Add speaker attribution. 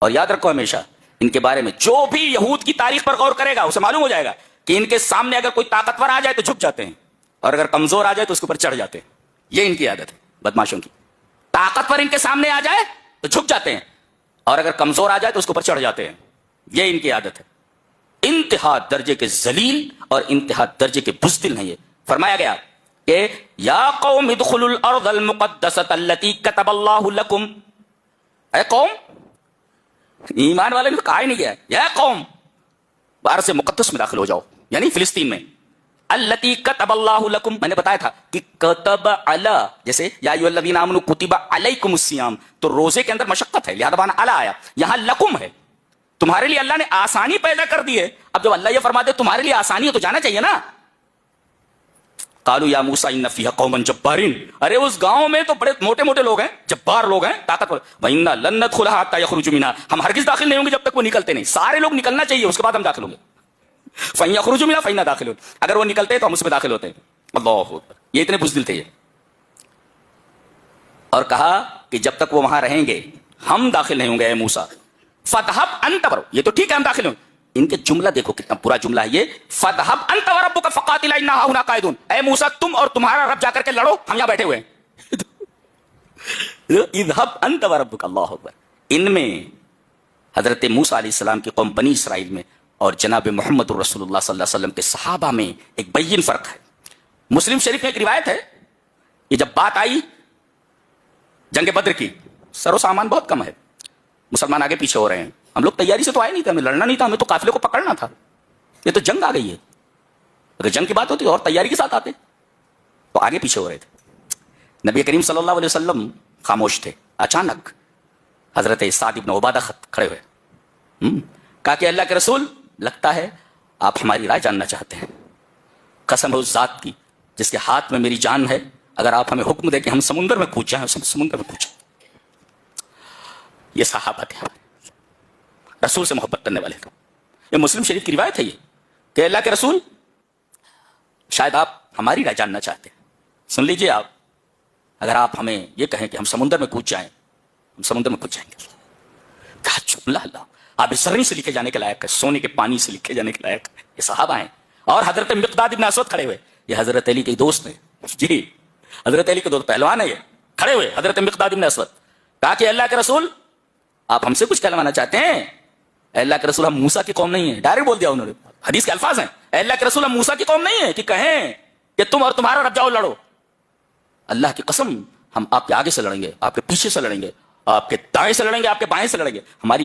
Speaker 1: اور یاد رکھو ہمیشہ ان کے بارے میں جو بھی یہود کی تاریخ پر غور کرے گا اسے معلوم ہو جائے گا کہ ان کے سامنے اگر کوئی طاقتور آ جائے تو جھک جاتے ہیں، اور اگر کمزور آ جائے تو اس کے اوپر چڑھ جاتے ہیں. یہ ان کی عادت ہے بدماشوں کی. طاقتور ان کے سامنے آ جائے تو جھک جاتے ہیں، اور اگر کمزور آ جائے تو اس کے اوپر چڑھ جاتے ہیں. یہ ان کی عادت ہے. انتہا درجے کے ذلیل اور انتہا درجے کے بزدل ہیں. یہ فرمایا گیا کہ یا قوم ادخلوا الارض المقدسۃ التي كتب اللہ لکم. اے قوم، ایمان والے نے کہا ہی نہیں گیا یا قوم باہر سے مقدس میں داخل ہو جاؤ، یعنی فلسطین میں. التي كتب اللہ لکم، میں نے بتایا تھا کہ کتب علی، جیسے یا ایھا الذین آمنوا کتب علیکم الصیام، تو روزے کے اندر مشقت ہے لہذا علی آیا. یہاں لکم ہے، تمہارے لیے اللہ نے آسانی پیدا کر دی ہے. اب جب اللہ یہ فرما دے تمہارے لیے آسانی ہے تو جانا چاہیے نا. قالوا یا موسیٰ ان فیہا قوما جبارین، ارے اس گاؤں میں تو بڑے موٹے موٹے لوگ ہیں، جبار لوگ ہیں، طاقتور. وَإِنَّا لَن نَدْخُلَهَا حَتَّى يَخْرُجُوا مِنْهَا، ہم ہرگز داخل نہیں ہوں گے جب تک وہ نکلتے نہیں. سارے لوگ نکلنا چاہیے اس کے بعد ہم داخل ہوں گے. فَإِن يَخْرُجُوا مِنْهَا فَإِنَّا دَاخِلُونَ، اگر وہ نکلتے ہیں تو ہم اس میں داخل ہوتے ہیں. اللہ اکبر. یہ اتنے بزدل تھے یہ. اور کہا کہ جب تک وہ وہاں رہیں گے ہم داخل نہیں ہوں گے. اے موسیٰ فَاذْهَبْ أَنْتَ، یہ تو ٹھیک ہے ہم داخل ہوں. ان کے جملہ دیکھو کتنا برا جملہ ہے یہ. فَاذْهَبْ أَنْتَ وَرَبُّكَ فَقَاتِلَا إِنَّا هَاهُنَا قَاعِدُونَ، اے موسیٰ تم اور تمہارا رب جا کر کے لڑو، ہم یہاں بیٹھے ہوئے ہیں. اذهب أنت وربك. اللہ اکبر. ان میں حضرت موسیٰ علیہ السلام کی قوم بنی اسرائیل میں اور جناب محمد رسول اللہ صلی اللہ علیہ وسلم کے صحابہ میں ایک بین فرق ہے. مسلم شریف میں ایک روایت ہے کہ جب بات آئی جنگ بدر کی، سر و سامان بہت کم ہے، مسلمان آگے پیچھے ہو رہے ہیں. ہم لوگ تیاری سے تو آئے نہیں تھے، ہمیں لڑنا نہیں تھا، ہمیں تو قافلے کو پکڑنا تھا. یہ تو جنگ آ گئی ہے. اگر جنگ کی بات ہوتی اور تیاری کے ساتھ آتے تو آگے پیچھے ہو رہے تھے. نبی کریم صلی اللہ علیہ وسلم خاموش تھے. اچانک حضرت سعد بن عبادہ کھڑے ہوئے، کہا کہ اللہ کے رسول لگتا ہے آپ ہماری رائے جاننا چاہتے ہیں. قسم ہے اس ذات کی جس کے ہاتھ میں میری جان ہے، اگر آپ ہمیں حکم دیں کہ ہم سمندر میں کود جائیں سمندر میں کود جائیں. یہ صحابہ تھے رسول سے محبت کرنے والے. یہ مسلم شریف کی روایت ہے یہ کہ اللہ کے رسول شاید آپ ہماری رائے جاننا چاہتے ہیں. سن لیجئے آپ، اگر آپ ہمیں یہ کہیں کہ ہم سمندر میں کود جائیں ہم سمندر میں کود جائیں گے. کہا جملہ اللہ آپ اس زرعی سے لکھے جانے کے لائق ہے، سونے کے پانی سے لکھے جانے کے لائق ہے. یہ صحابہ ہیں. اور حضرت مقداد بن اسود کھڑے ہوئے، یہ حضرت علی کے دوست ہیں. جی حضرت علی کے دوست پہلوان ہے. یہ کھڑے ہوئے حضرت مقداد بن اسود. کہا کہ اللہ کے رسول آپ ہم سے کچھ کہلوانا چاہتے ہیں؟ اے اللہ کے رسول ہم موسیٰ کی قوم نہیں ہیں. ڈائریکٹ بول دیا انہوں نے، حدیث کے الفاظ ہیں. اے اللہ کے رسول ہم موسیٰ کی قوم نہیں ہیں کہ کہیں کہ تم اور تمہارا رب جاؤ لڑو. اللہ کی قسم ہم آپ کے آگے سے لڑیں گے، آپ کے پیچھے سے لڑیں گے، آپ کے دائیں سے لڑیں گے، آپ کے بائیں سے لڑیں گے. ہماری